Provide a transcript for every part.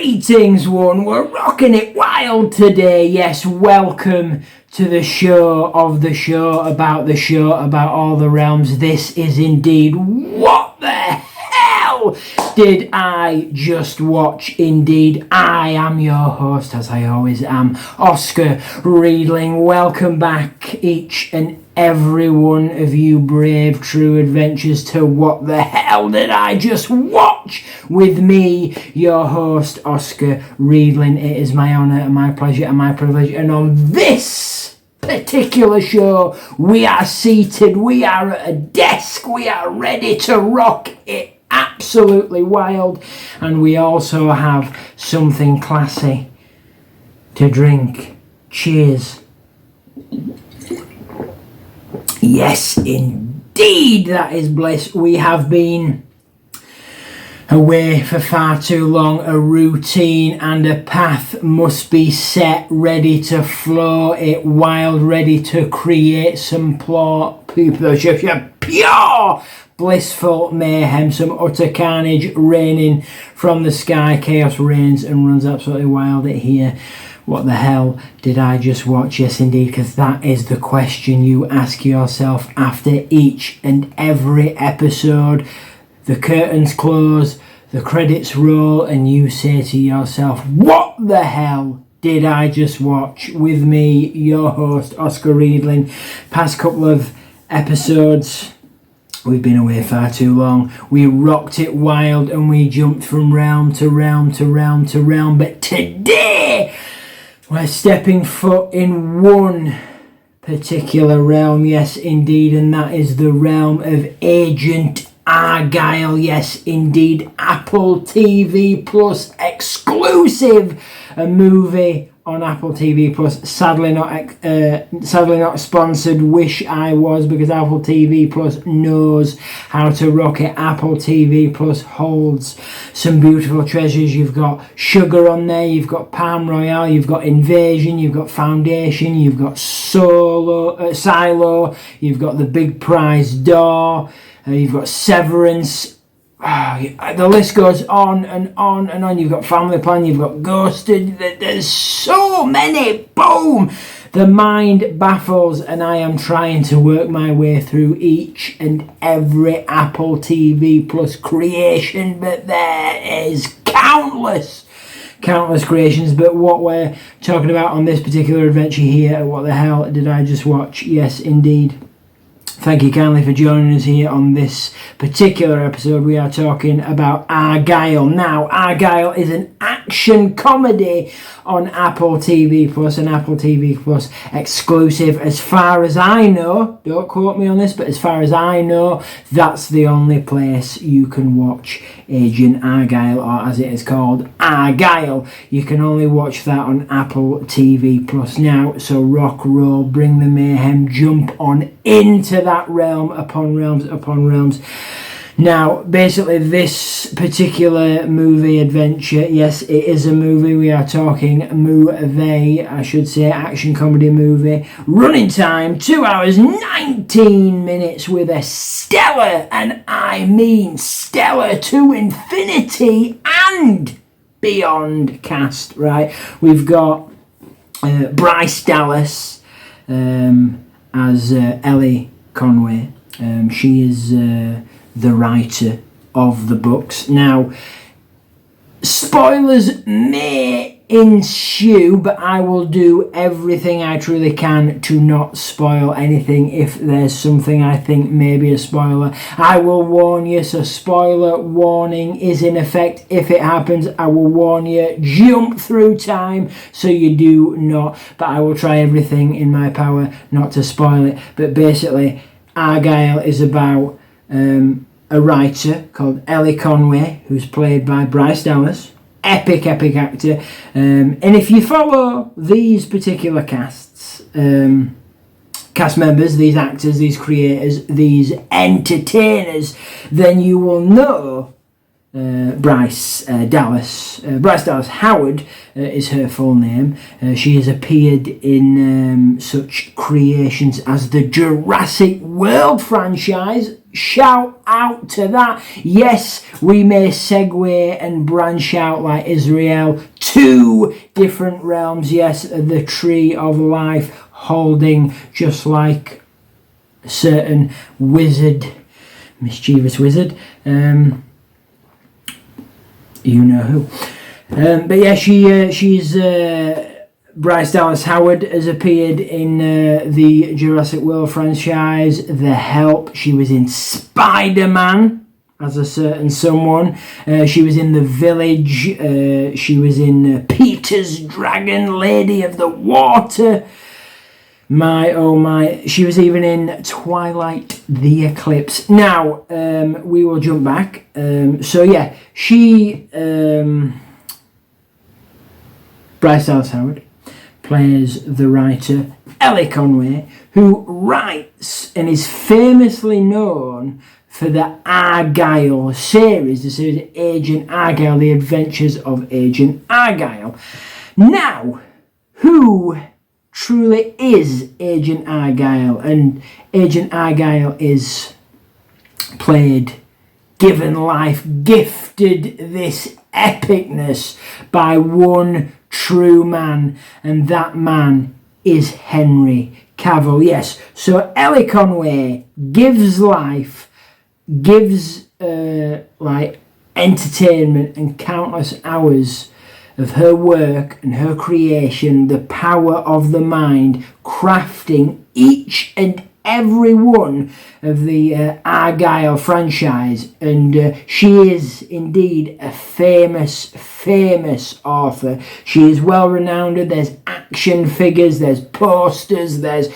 Greetings, one. We're rocking it wild today. Yes, welcome to the show about all the realms. This is indeed What the Hell Did I Just Watch? Indeed, I am your host, as I always am, Oscar Riedling. Welcome back, each and every one of you brave true adventurers, to What the Hell Did I Just Watch? With me, your host, Oscar Riedling. It is my honour and my pleasure and my privilege, and on this particular show, we are seated, we are at a desk, we are ready to rock it absolutely wild, and we also have something classy to drink. Cheers. Yes, indeed, that is bliss. We have been away for far too long. A routine and a path must be set, ready to flow it wild, ready to create some pure, blissful mayhem, some utter carnage raining from the sky. Chaos reigns and runs absolutely wild at here. What the hell did I just watch? Yes, indeed, because that is the question you ask yourself after each and every episode. The curtains close, the credits roll, and you say to yourself, what the hell did I just watch? With me, your host, Oscar Riedling. Past couple of episodes, we've been away far too long. We rocked it wild and we jumped from realm to realm to realm to realm. But today, we're stepping foot in one particular realm, yes indeed, and that is the realm of Agent Argylle. Yes indeed, Apple TV Plus exclusive, a movie on Apple TV Plus. Sadly not sponsored. Wish I was, because Apple TV Plus knows how to rock it. Apple TV Plus holds some beautiful treasures. You've got Sugar on there, you've got Palm Royale, you've got Invasion, you've got Foundation, you've got Silo, you've got The Big Prize Door, you've got Severance. The list goes on and on and on. You've got Family Plan, you've got Ghosted. There's so many. Boom! The mind baffles, and I am trying to work my way through each and every Apple TV Plus creation, but there is countless creations. But what we're talking about on this particular adventure here, what the hell did I just watch? Yes, indeed. Thank you kindly for joining us here on this particular episode. We are talking about Argylle. Now, Argylle is an action comedy on Apple TV Plus, an Apple TV Plus exclusive. As far as I know, don't quote me on this, but as far as I know, that's the only place you can watch Agent Argylle, or as it is called, Argylle. You can only watch that on Apple TV Plus now. So rock, roll, bring the mayhem, jump on into that realm upon realms upon realms. Now, basically, this particular movie adventure, yes, it is a movie. We are talking I should say, action comedy movie. Running time, 2 hours, 19 minutes, with a stellar, and I mean stellar to infinity and beyond cast, right? We've got Bryce Dallas as Ellie Conway. She is the writer of the books. Now, spoilers may ensue, but I will do everything I truly can to not spoil anything. If there's something I think may be a spoiler, I will warn you. So spoiler warning is in effect. If it happens, I will warn you. Jump through time so you do not. But I will try everything in my power not to spoil it. But basically, Argylle is about a writer called Ellie Conway, who's played by Bryce Dallas. Epic actor. And if you follow these particular cast members, these actors, these creators, these entertainers, then you will know Bryce Dallas Howard is her full name. She has appeared in such creations as the Jurassic World franchise, shout out to that. Yes, we may segue and branch out like Israel. 2 different realms. Yes, the tree of life holding just like a certain wizard, mischievous wizard. You know who. But yeah, she's Bryce Dallas Howard has appeared in the Jurassic World franchise. The Help. She was in Spider-Man as a certain someone. She was in The Village. She was in Peter's Dragon, Lady of the Water. My oh my. She was even in Twilight the Eclipse. Now, we will jump back. So yeah, she, Bryce Dallas Howard, plays the writer Ellie Conway, who writes and is famously known for the Argylle series, the series Agent Argylle, The Adventures of Agent Argylle. Now, who truly is Agent Argylle? And Agent Argylle is played, given life, gifted this epicness by one true man, and that man is Henry Cavill. Yes, so Ellie Conway gives life, gives like entertainment and countless hours of her work and her creation, the power of the mind, crafting each and every one of the Argylle franchise. And she is indeed a famous author. She is well renowned. There's action figures, there's posters, there's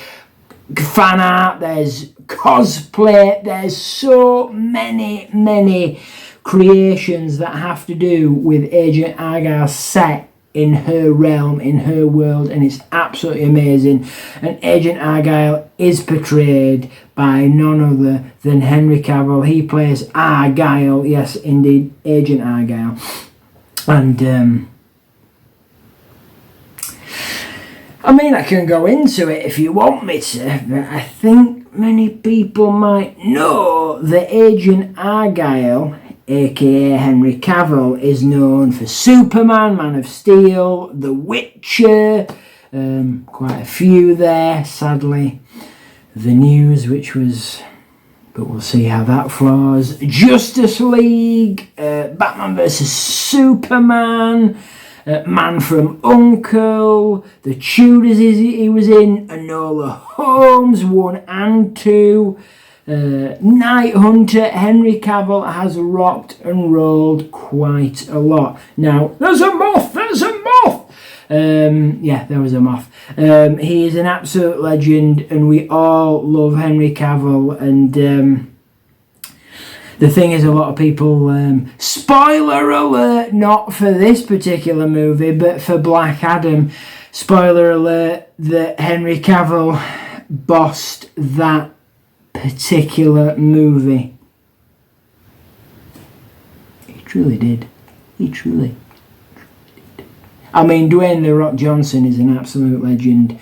fan art, there's cosplay, there's so many creations that have to do with Agent Argylle set in her realm, in her world, and it's absolutely amazing. And Agent Argylle is portrayed by none other than Henry Cavill. He plays Argylle, yes indeed, Agent Argylle. And I mean, I can go into it if you want me to, but I think many people might know that Agent Argylle, aka Henry Cavill, is known for Superman, Man of Steel, The Witcher, quite a few there, sadly. The News, which was, but we'll see how that flows. Justice League, Batman vs Superman, Man from U.N.C.L.E., The Tudors he was in, Enola Holmes 1 and 2, Night Hunter. Henry Cavill has rocked and rolled quite a lot. Now, there's a moth! Yeah, there was a moth. He is an absolute legend, and we all love Henry Cavill. And the thing is, a lot of people, spoiler alert, not for this particular movie, but for Black Adam, spoiler alert, that Henry Cavill bossed that particular movie. He truly did. He truly did. I mean, Dwayne "The Rock" Johnson is an absolute legend.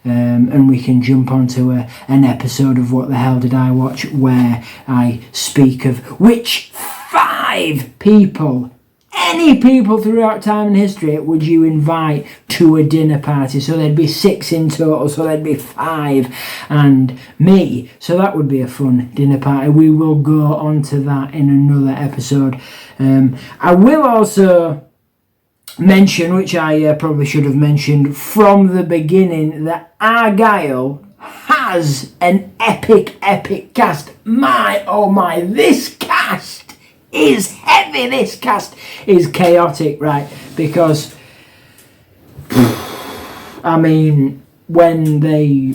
And we can jump onto an episode of What the Hell Did I Watch, where I speak of which 5 people, any people throughout time and history, would you invite to a dinner party. So there'd be 6 in total, so there'd be 5 and me. So that would be a fun dinner party. We will go on to that in another episode. I will also mention, which I probably should have mentioned from the beginning, that Argylle has an epic cast. My oh my, this cast is heavy, this cast is chaotic, right? Because I mean, when they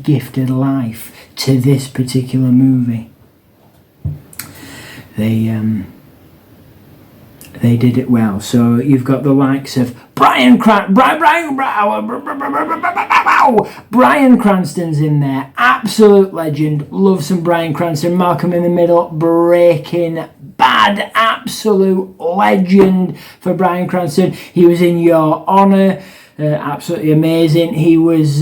gifted life to this particular movie, they did it well. So you've got the likes of Bryan Cranston's in there, absolute legend. Love some Bryan Cranston. Malcolm in the Middle, Breaking Bad, absolute legend for Bryan Cranston. He was in Your Honor, absolutely amazing. He was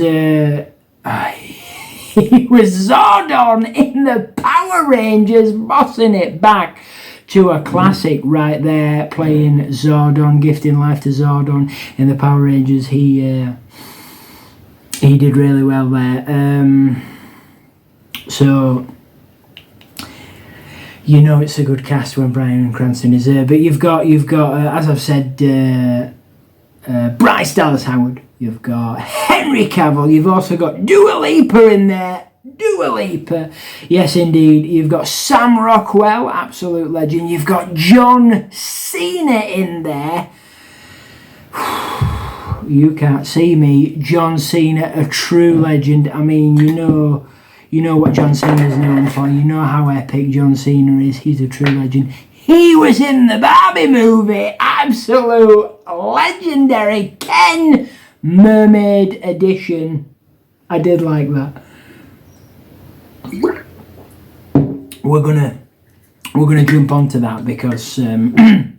he was Zordon in the Power Rangers, bossing it back to a classic right there, playing Zordon, gifting life to Zordon in the Power Rangers. He did really well there. So you know it's a good cast when Bryan Cranston is there. But you've got as I've said, Bryce Dallas Howard. You've got Henry Cavill. You've also got Dua Lipa in there. Dua Lipa. Yes, indeed. You've got Sam Rockwell, absolute legend. You've got John Cena in there. You can't see me. John Cena, a true legend. I mean, you know what John Cena is known for. You know how epic John Cena is. He's a true legend. He was in the Barbie movie. Absolute legendary. Ken Mermaid edition. I did like that. We're gonna jump onto that because I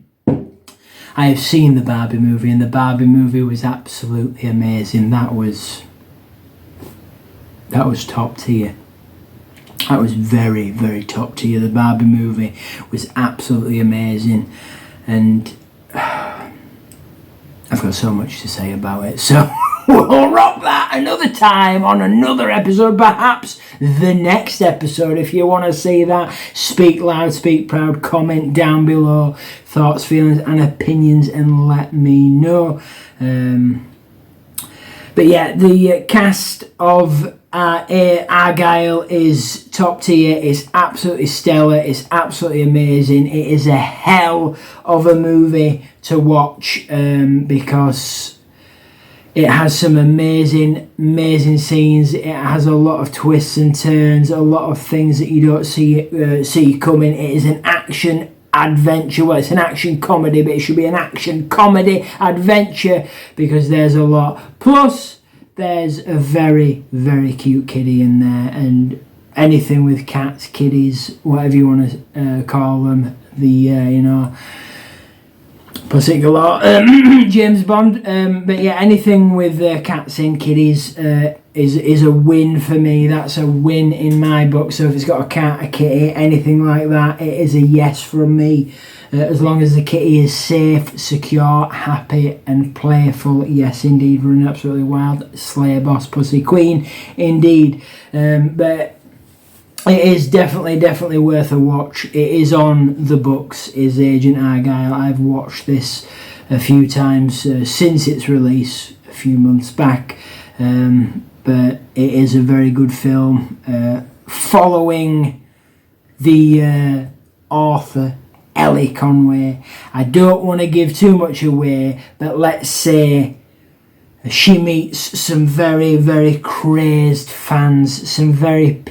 have seen the Barbie movie, and the Barbie movie was absolutely amazing. That was top tier. That was very, very top tier. The Barbie movie was absolutely amazing, and I've got so much to say about it. So we'll rock that another time on another episode, perhaps the next episode. If you want to see that, speak loud, speak proud, comment down below, thoughts, feelings and opinions, and let me know. But yeah, the cast of Argylle is top tier. It's absolutely stellar. It's absolutely amazing. It is a hell of a movie to watch because it has some amazing scenes. It has a lot of twists and turns, a lot of things that you don't see coming. It is an action adventure. Well, it's an action comedy, but it should be an action comedy adventure because there's a lot. Plus, there's a very, very cute kitty in there, and anything with cats, kitties, whatever you want to call them. The particular James Bond, but yeah, anything with cats and kitties is a win for me. That's a win in my book. So if it's got a cat, a kitty, anything like that, it is a yes from me. As long as the kitty is safe, secure, happy and playful. Yes, indeed, running absolutely wild. Slayer boss, pussy queen, indeed. But it is definitely worth a watch. It is on the books, is Agent Argylle. I've watched this a few times since its release a few months back. But it is a very good film following the author Ellie Conway. I don't want to give too much away, but let's say she meets some very, very crazed fans, some very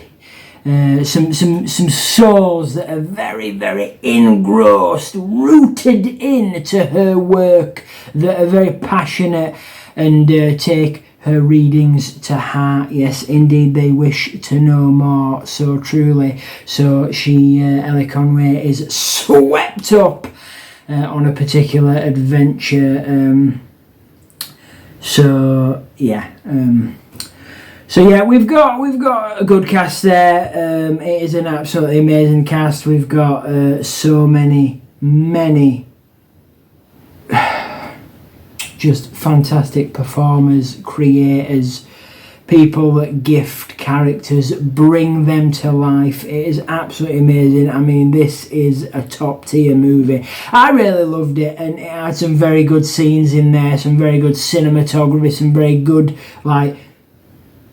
some souls that are very, very engrossed, rooted into her work, that are very passionate and take her readings to heart. Yes, indeed, they wish to know more, so truly. So she, Ellie Conway, is swept up on a particular adventure. So yeah. So yeah, we've got a good cast there. It is an absolutely amazing cast. We've got so many just fantastic performers, creators, people that gift characters, bring them to life. It is absolutely amazing. I mean, this is a top tier movie. I really loved it, and it had some very good scenes in there, some very good cinematography, some very good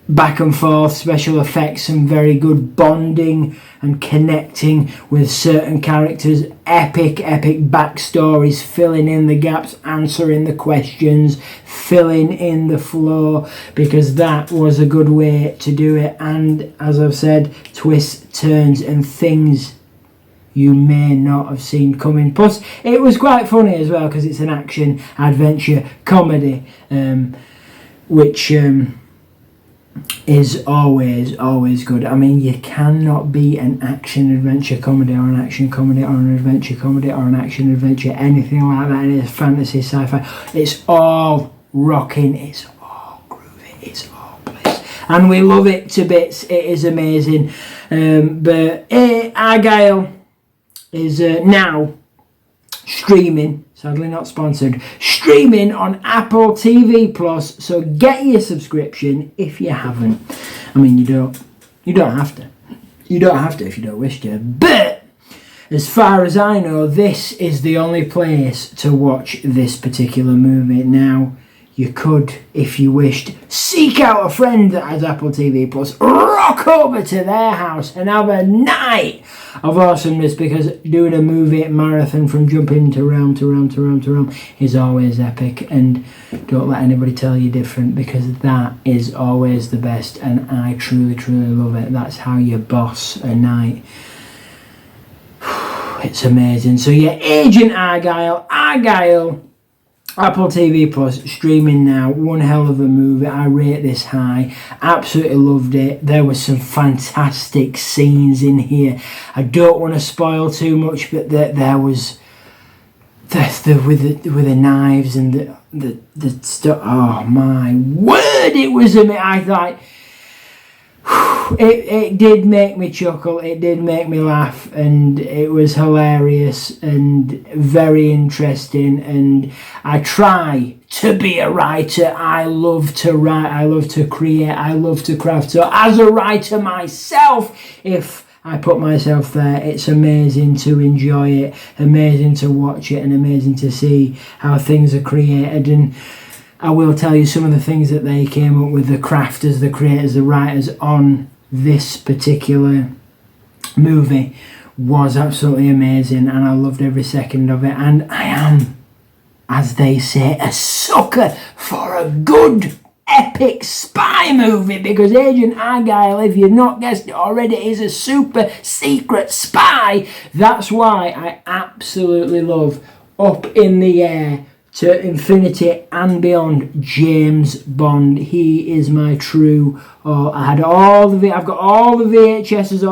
back and forth special effects, some very good bonding and connecting with certain characters, epic backstories, filling in the gaps, answering the questions, filling in the flow, because that was a good way to do it. And as I've said, twists, turns and things you may not have seen coming. Plus it was quite funny as well because it's an action adventure comedy, which is always good. I mean, you cannot be an action adventure comedy or an action comedy or an adventure comedy or an action adventure, anything like that. And it's fantasy, sci-fi. It's all rocking. It's all groovy. It's all bliss. and we love it to bits. It is amazing. But Argylle is now streaming, sadly not sponsored, streaming on Apple TV Plus. So get your subscription if you haven't. I mean, you don't have to. You don't have to if you don't wish to. But as far as I know, this is the only place to watch this particular movie. Now, you could, if you wished, seek out a friend that has Apple TV Plus, rock over to their house and have a night of awesomeness, because doing a movie marathon from jumping to realm to realm to realm to realm is always epic. And don't let anybody tell you different, because that is always the best, and I truly, truly love it. That's how you boss a night. It's amazing. So yeah, Agent Argylle, Apple TV Plus, streaming now. One hell of a movie. I rate this high. Absolutely loved it. There were some fantastic scenes in here. I don't want to spoil too much, but there was with the knives and the stuff. Oh my word! It was amazing. I thought. It did make me chuckle, it did make me laugh, and it was hilarious and very interesting. And I try to be a writer. I love to write, I love to create, I love to craft. So as a writer myself, if I put myself there, it's amazing to enjoy it, amazing to watch it, and amazing to see how things are created. And I will tell you some of the things that they came up with, the crafters, the creators, the writers on this particular movie was absolutely amazing, and I loved every second of it. And I am, as they say, a sucker for a good epic spy movie, because Agent Argylle, if you've not guessed it already, is a super secret spy. That's why I absolutely love Up in the Air to Infinity and Beyond, James Bond. He is my true. I've got all the VHSs,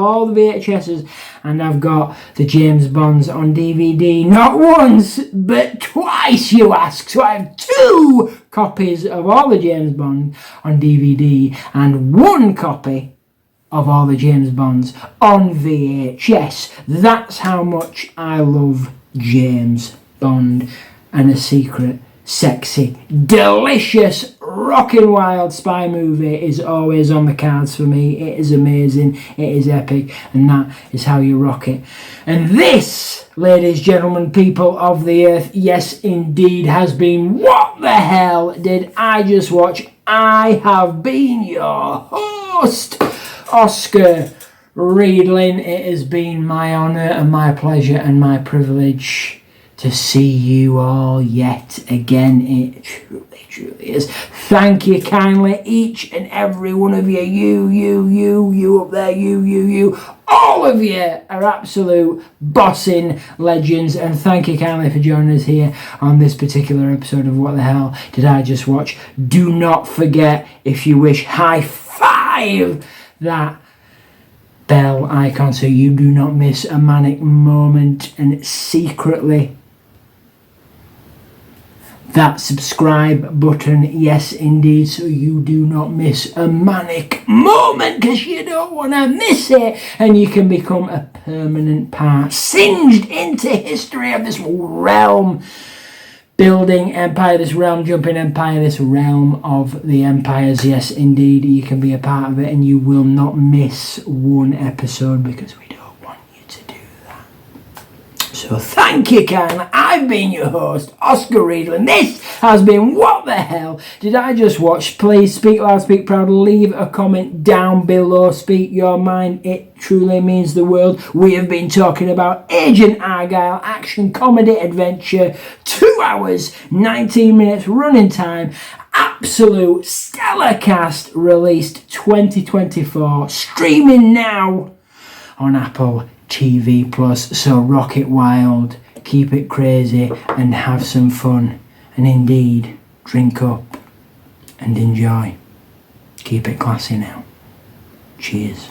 and I've got the James Bonds on DVD. Not once, but twice, you ask. So I have 2 copies of all the James Bonds on DVD and 1 copy of all the James Bonds on VHS. That's how much I love James Bond. And a secret, sexy, delicious, rockin' wild spy movie is always on the cards for me. It is amazing, it is epic, and that is how you rock it. And this, ladies, gentlemen, people of the earth, yes indeed, has been What the Hell Did I Just Watch? I have been your host, Oscar Riedlin. It has been my honour and my pleasure and my privilege to see you all yet again. It truly is. Thank you kindly, each and every one of you. You up there, you. All of you are absolute bossing legends, and thank you kindly for joining us here on this particular episode of What the Hell Did I Just Watch. Do not forget, if you wish, high five that bell icon so you do not miss a manic moment, and secretly that subscribe button, yes indeed, so you do not miss a manic moment, because you don't want to miss it, and you can become a permanent part, singed into history of this realm building empire, this realm jumping empire, this realm of the empires. Yes indeed, you can be a part of it, and you will not miss one episode, because we don't want you to do that. So thank you kindly. I've been your host, Oscar Riedlin. This has been What the Hell Did I Just Watch? Please speak loud, speak proud, leave a comment down below, speak your mind, it truly means the world. We have been talking about Agent Argylle, action, comedy, adventure, 2 hours, 19 minutes running time, absolute stellar cast, released 2024, streaming now on Apple TV Plus. So rock it wild, keep it crazy, and have some fun. And indeed, drink up and enjoy. Keep it classy now. Cheers.